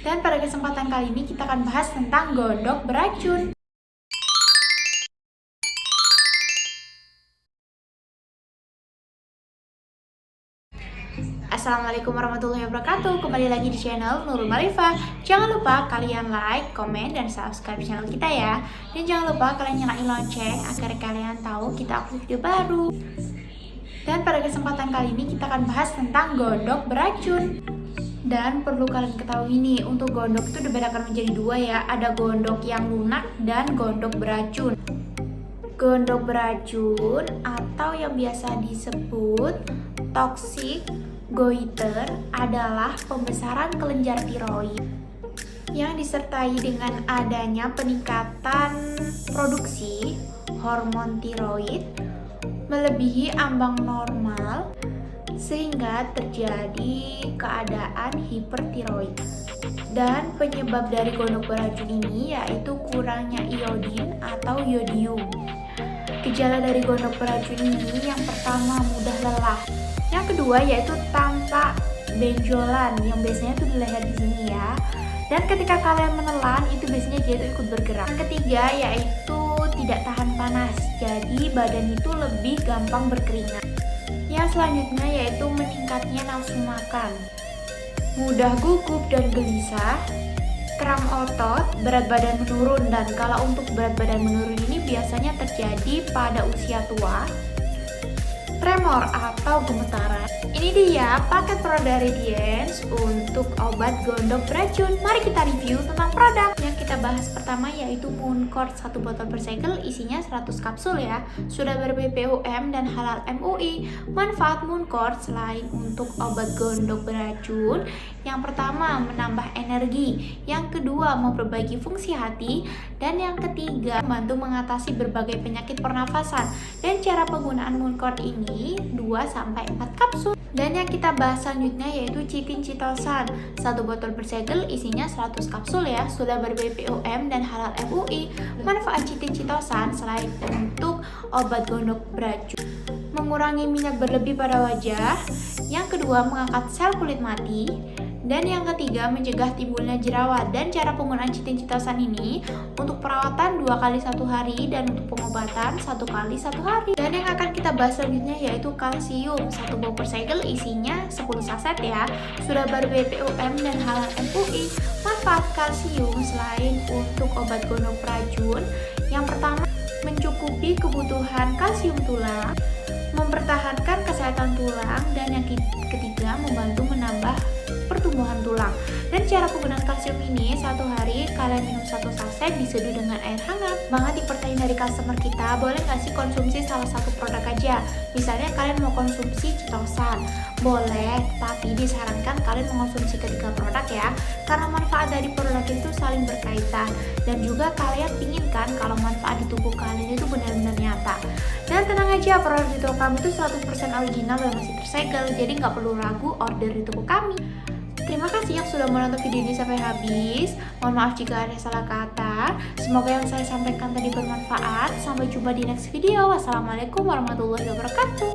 Dan pada kesempatan kali ini kita akan bahas tentang gondok beracun. Assalamualaikum warahmatullahi wabarakatuh. Kembali lagi di channel Nurul Marifah. Jangan lupa kalian like, komen, dan subscribe channel kita ya. Dan jangan lupa kalian nyalain lonceng agar kalian tahu kita upload video baru. Dan pada kesempatan kali ini kita akan bahas tentang gondok beracun. Dan perlu kalian ketahui nih, untuk gondok itu dibedakan menjadi dua ya. Ada gondok yang lunak dan gondok beracun. Gondok beracun atau yang biasa disebut toxic goiter adalah pembesaran kelenjar tiroid yang disertai dengan adanya peningkatan produksi hormon tiroid melebihi ambang normal sehingga terjadi keadaan hipertiroid. Dan penyebab dari gondok beracun ini yaitu kurangnya iodin atau yodium. Gejala dari gondok beracun ini yang pertama mudah lelah. Yang kedua yaitu tampak benjolan yang biasanya tuh di leher di sini ya. Dan ketika kalian menelan itu biasanya dia tuh ikut bergerak. Yang ketiga yaitu tidak tahan panas. Jadi badan itu lebih gampang berkeringat. Yang selanjutnya yaitu meningkatnya nafsu makan, mudah gugup dan gelisah, kram otot, berat badan menurun. Dan kalau untuk berat badan menurun ini biasanya terjadi pada usia tua, tremor atau gemetaran. Ini dia paket produk Radiance untuk obat gondok beracun. Mari kita review tentang produk. Yang kita bahas pertama yaitu Mooncord 1 botol per segel, isinya 100 kapsul ya. Sudah ber-BPOM dan halal MUI. Manfaat Mooncord selain untuk obat gondok beracun, yang pertama menambah energi, yang kedua memperbaiki fungsi hati, dan yang ketiga membantu mengatasi berbagai penyakit pernafasan. Dan cara penggunaan Mooncord ini 2-4 kapsul. Dan yang kita bahas selanjutnya yaitu Chitin Chitosan 1 botol per segel, isinya 100 kapsul ya. Sudah ber-BPOM dan halal MUI. Manfaat Chitin Chitosan selain untuk obat gondok beracun, mengurangi minyak berlebih pada wajah, yang kedua mengangkat sel kulit mati, dan yang ketiga mencegah timbulnya jerawat. Dan cara penggunaan Chitin Chitosan ini untuk perawatan 2 kali 1 hari dan untuk pengobatan 1 kali 1 hari. Dan yang akan kita bahas selanjutnya yaitu kalsium 1 botol per segel, isinya 10 saset ya. Sudah ber-BPOM dan halal MUI. Manfaat kalsium selain untuk obat gondok beracun, yang pertama mencukupi kebutuhan kalsium tulang, mempertahankan kesehatan tulang, dan yang ketiga membantu menambah pertumbuhan tulang. Dan cara penggunaan kalsium ini 1 hari kalian minum 1 saset diseduh dengan air hangat. Banget pertanyaan dari customer kita, boleh nggak sih konsumsi salah satu produk aja? Misalnya kalian mau konsumsi Chitosan, boleh, tapi disarankan kalian mengonsumsi ketiga produk ya, karena manfaat dari produk itu saling berkaitan. Dan juga kalian ingin kan kalau manfaat di tubuh kalian itu benar-benar nyata. Dan tenang aja, produk di toko kami itu 100% original dan masih tersegel, jadi nggak perlu ragu order di toko kami. Terima kasih yang sudah menonton video ini sampai habis. Mohon maaf jika ada salah kata. Semoga yang saya sampaikan tadi bermanfaat. Sampai jumpa di next video. Wassalamualaikum warahmatullahi wabarakatuh.